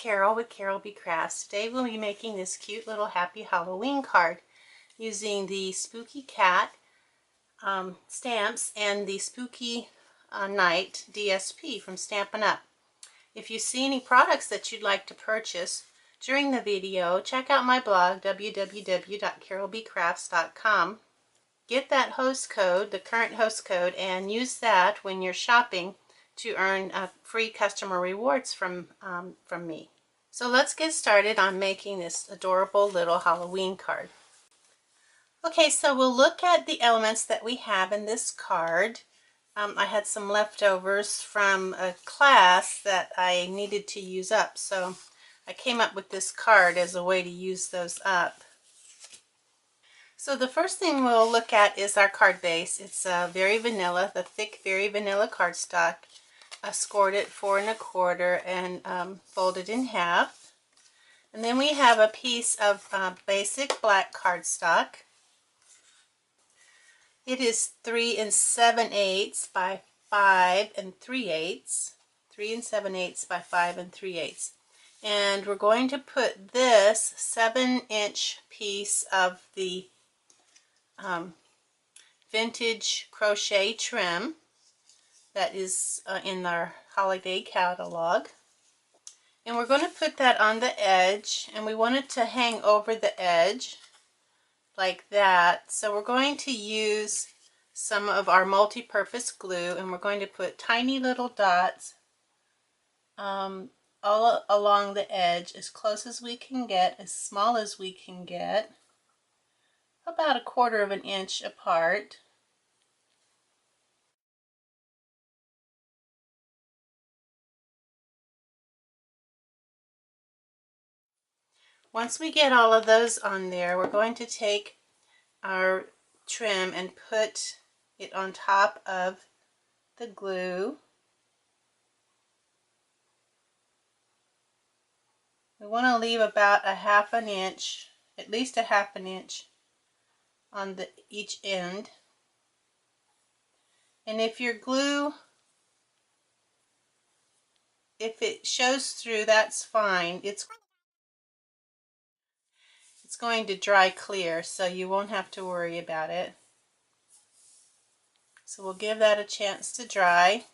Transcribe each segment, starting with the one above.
Carol with Carol B Crafts. Today we'll be making this cute little Happy Halloween card using the Spooky Cat stamps and the Spooky Night DSP from Stampin' Up. If you see any products that you'd like to purchase during the video, check out my blog www.carolbcrafts.com. Get that host code, the current host code, and use that when you're shopping to earn free customer rewards from me. So let's get started on making this adorable little Halloween card. Okay, so we'll look at the elements that we have in this card. I had some leftovers from a class that I needed to use up, so I came up with this card as a way to use those up. So the first thing we'll look at is our card base. It's very vanilla, the thick, very vanilla cardstock. I scored it 4 1/4 and folded in half. And then we have a piece of basic black cardstock. It is 3 7/8 by 5 3/8. 3 7/8 by 5 3/8. And we're going to put this 7-inch piece of the vintage crochet trim that is in our holiday catalog, and we're going to put that on the edge, and we want it to hang over the edge like that. So we're going to use some of our multi-purpose glue, and we're going to put tiny little dots all along the edge, as close as we can get, as small as we can get, about 1/4 inch apart. Once we get all of those on there, we're going to take our trim and put it on top of the glue. We want to leave about 1/2 inch, at least 1/2 inch on each end. And if your glue, if it shows through, that's fine. It's going to dry clear, so you won't have to worry about it. So we'll give that a chance to dry.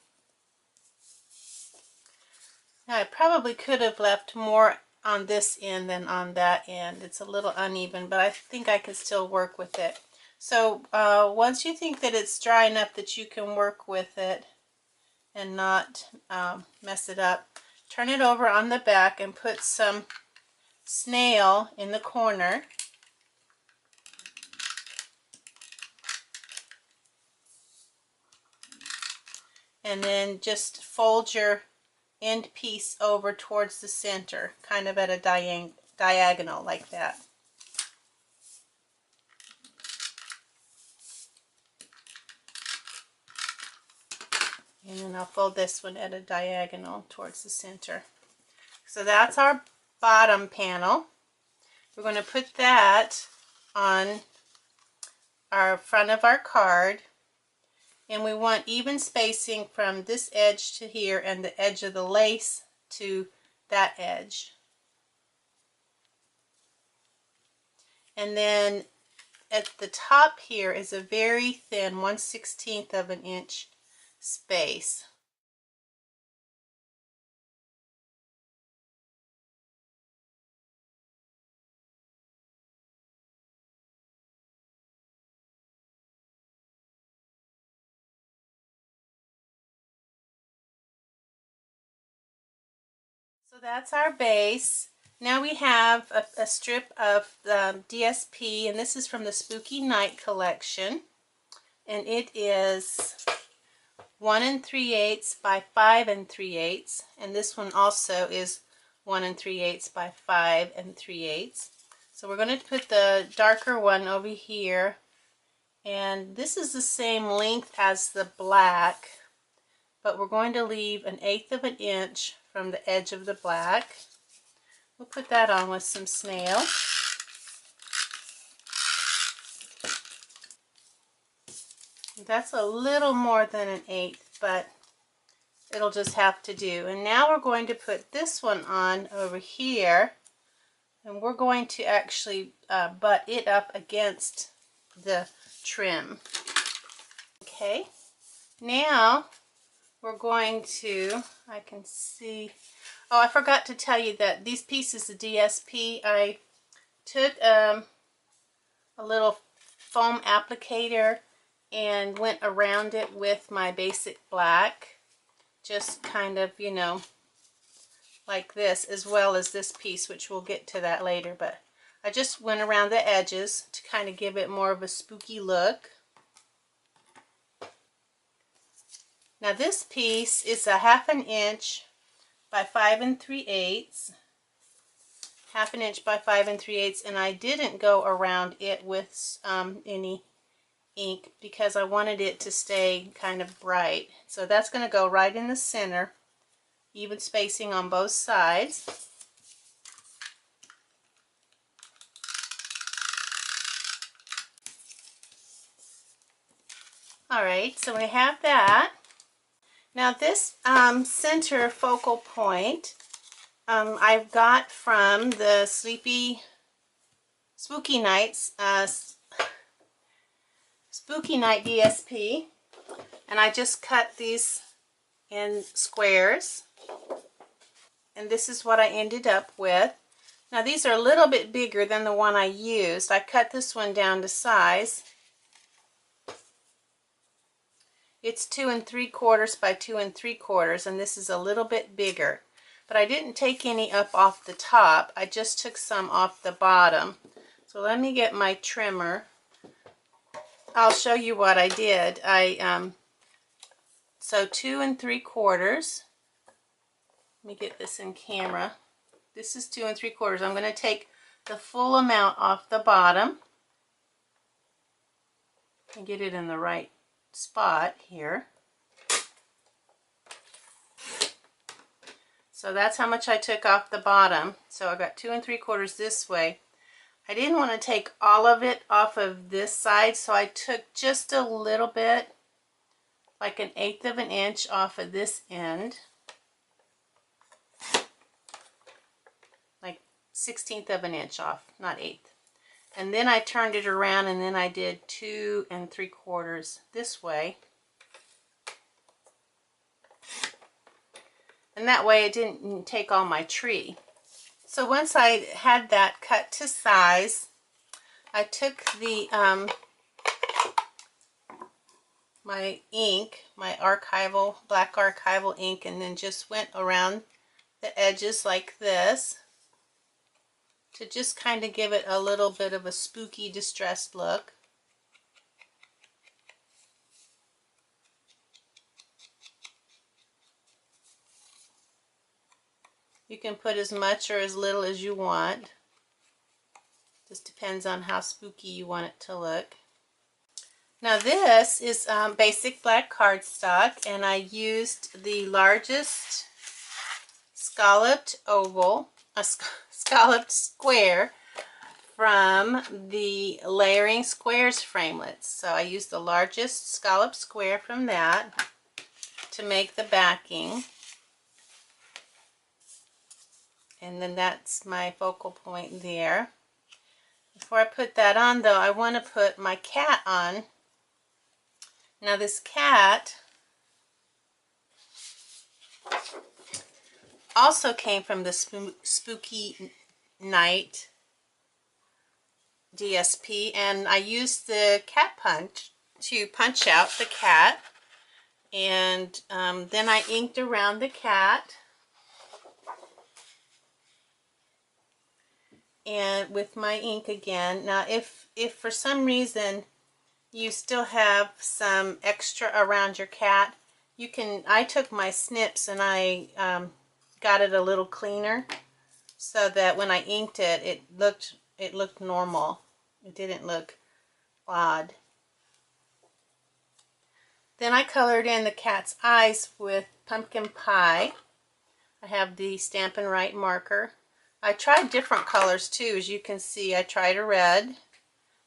Now I probably could have left more on this end than on that end. It's a little uneven, but I think I can still work with it. So once you think that it's dry enough that you can work with it and not mess it up, turn it over on the back and put some snail in the corner. And then just fold your end piece over towards the center, kind of at a diagonal like that. And then I'll fold this one at a diagonal towards the center. So that's our bottom panel. We're going to put that on our front of our card, and we want even spacing from this edge to here and the edge of the lace to that edge. And then at the top here is a very thin 1/16 inch space. So that's our base. Now we have a strip of DSP, and this is from the Spooky Night collection, and it is 1 3/8 by 5 3/8, and this one also is 1 3/8 by 5 3/8. So we're going to put the darker one over here, and this is the same length as the black, but we're going to leave 1/8 inch from the edge of the black. We'll put that on with some snail. That's a little more than 1/8, but it'll just have to do. And now we're going to put this one on over here, and we're going to actually butt it up against the trim. Okay, now we're going to, I can see, oh, I forgot to tell you that these pieces of DSP, I took a little foam applicator and went around it with my basic black, just kind of, you know, like this, as well as this piece, which we'll get to that later, but I just went around the edges to kind of give it more of a spooky look. Now this piece is a 1/2 inch by 5 3/8, 1/2 inch by 5 3/8, and I didn't go around it with any ink because I wanted it to stay kind of bright. So that's going to go right in the center, even spacing on both sides. Alright, so we have that. Now this center focal point I've got from the Spooky Night DSP, and I just cut these in squares, and this is what I ended up with. Now these are a little bit bigger than the one I used. I cut this one down to size. It's 2 3/4 by 2 3/4, and this is a little bit bigger. But I didn't take any up off the top. I just took some off the bottom. So let me get my trimmer. I'll show you what I did. So 2 3/4. Let me get this in camera. This is 2 3/4. I'm going to take the full amount off the bottom and get it in the right spot here. So that's how much I took off the bottom. So I got 2 3/4 this way. I didn't want to take all of it off of this side, so I took just a little bit, like 1/8 of an inch off of this end, like 1/16 of an inch off, not 1/8. And then I turned it around, and then I did 2 3/4 this way. And that way it didn't take all my tree. So once I had that cut to size, I took the my ink, my black archival ink, and then just went around the edges like this to just kind of give it a little bit of a spooky, distressed look. You can put as much or as little as you want. Just depends on how spooky you want it to look. Now this is basic black cardstock, and I used the largest scalloped square from the Layering Squares Framelits. So I used the largest scalloped square from that to make the backing. And then that's my focal point there. Before I put that on though, I want to put my cat on. Now this cat also came from the Spooky Night DSP, and I used the cat punch to punch out the cat, and then I inked around the cat and with my ink again. Now if for some reason you still have some extra around your cat, you can, I took my snips and I got it a little cleaner so that when I inked it, it looked normal. It didn't look odd. Then I colored in the cat's eyes with pumpkin pie. I have the Stampin' Right marker. I tried different colors too, as you can see. I tried a red,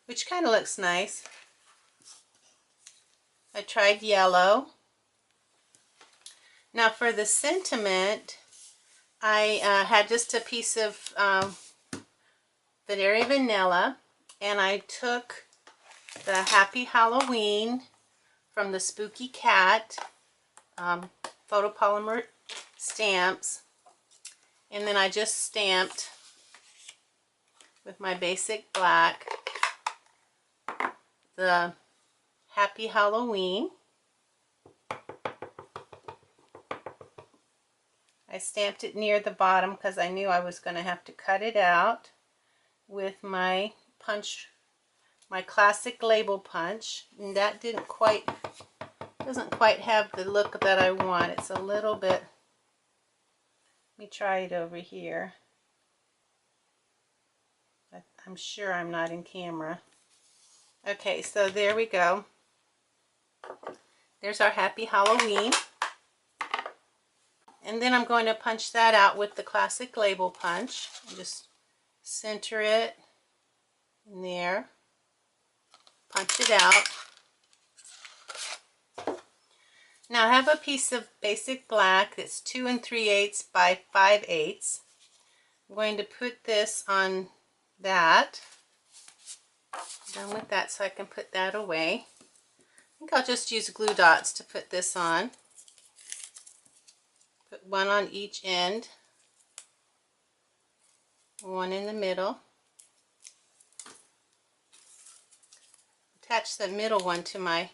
which kind of looks nice. I tried yellow. Now for the sentiment, I had just a piece of Vanilla Vanilla, and I took the Happy Halloween from the Spooky Cat photopolymer stamps, and then I just stamped with my basic black the Happy Halloween. I stamped it near the bottom because I knew I was going to have to cut it out with my punch, my classic label punch, and that doesn't quite have the look that I want. It's a little bit, let me try it over here. I'm sure I'm not in camera. Okay, so there we go. There's our Happy Halloween. And then I'm going to punch that out with the classic label punch. Just center it in there. Punch it out. Now I have a piece of basic black that's 2 3/8 by 5/8. I'm going to put this on that. Done with that, so I can put that away. I think I'll just use glue dots to put this on. Put one on each end, one in the middle. Attach the middle one to my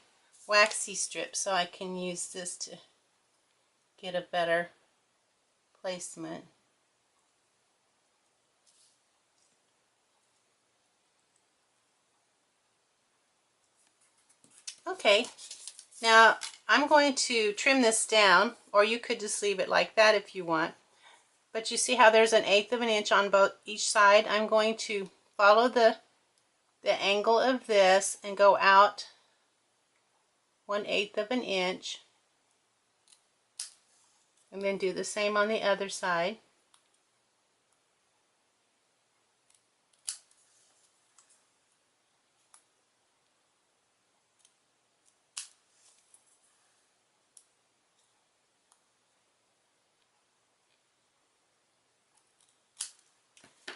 waxy strip so I can use this to get a better placement. Okay, now I'm going to trim this down, or you could just leave it like that if you want. But you see how there's an 1/8 of an inch on each side? I'm going to follow the angle of this and go out 1/8 of an inch, and then do the same on the other side.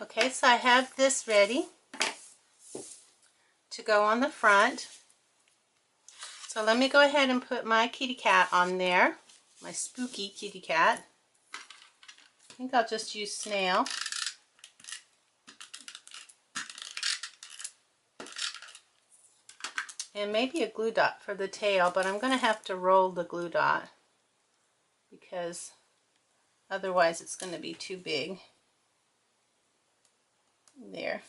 Okay, so I have this ready to go on the front. So let me go ahead and put my kitty cat on there, my spooky kitty cat. I think I'll just use snail. And maybe a glue dot for the tail, but I'm going to have to roll the glue dot because otherwise it's going to be too big. There.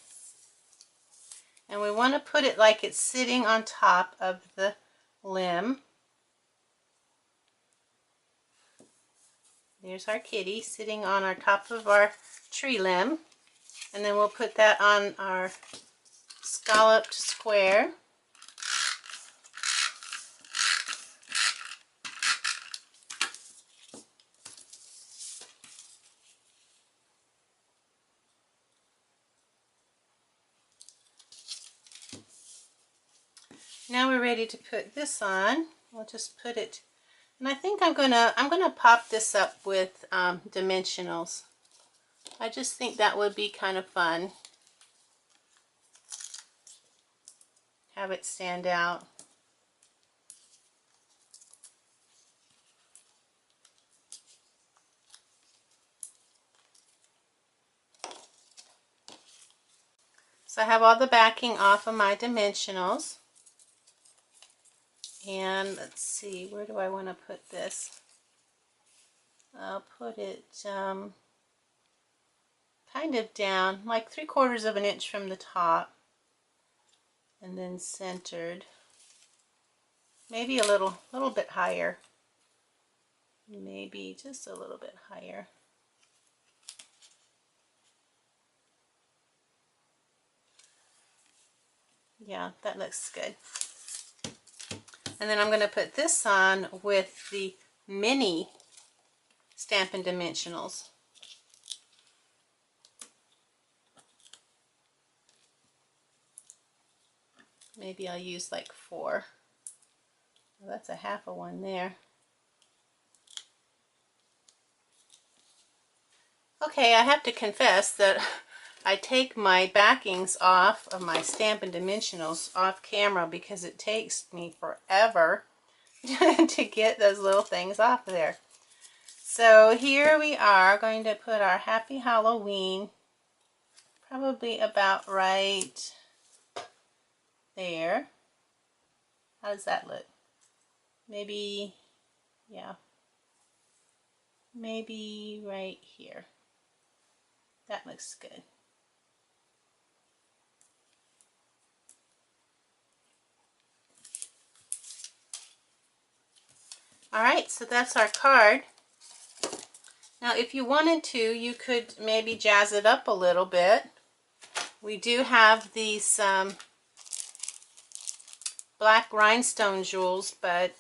And we want to put it like it's sitting on top of the limb. There's our kitty sitting on our top of our tree limb. And then we'll put that on our scalloped square. Now we're ready to put this on. We'll just put it, and I think I'm gonna pop this up with dimensionals. I just think that would be kind of fun. Have it stand out. So I have all the backing off of my dimensionals. And let's see, where do I want to put this? I'll put it kind of down, like 3/4 of an inch from the top, and then centered. Maybe a little bit higher. Maybe just a little bit higher. Yeah, that looks good. And then I'm going to put this on with the mini Stampin' Dimensionals. Maybe I'll use like 4. Well, that's a half of one there. Okay, I have to confess that I take my backings off of my Stampin' Dimensionals off camera because it takes me forever to get those little things off there. So here we are going to put our Happy Halloween probably about right there. How does that look? Maybe, yeah, maybe right here. That looks good. Alright, so that's our card. Now if you wanted to, you could maybe jazz it up a little bit. We do have these black rhinestone jewels, but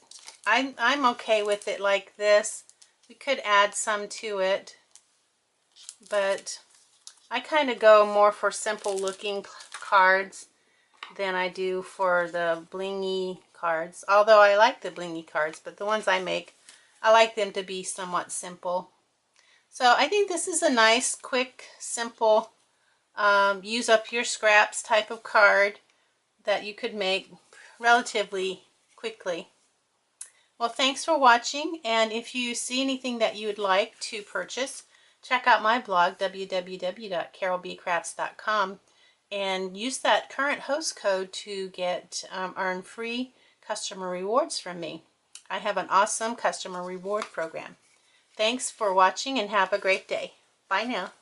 I'm okay with it like this. We could add some to it, but I kind of go more for simple looking cards than I do for the blingy cards. Although I like the blingy cards, but the ones I make, I like them to be somewhat simple. So I think this is a nice, quick, simple, use up your scraps type of card that you could make relatively quickly. Well, thanks for watching, and if you see anything that you would like to purchase, check out my blog, www.carolbcrafts.com, and use that current host code to earn free customer rewards from me. I have an awesome customer reward program. Thanks for watching and have a great day. Bye now.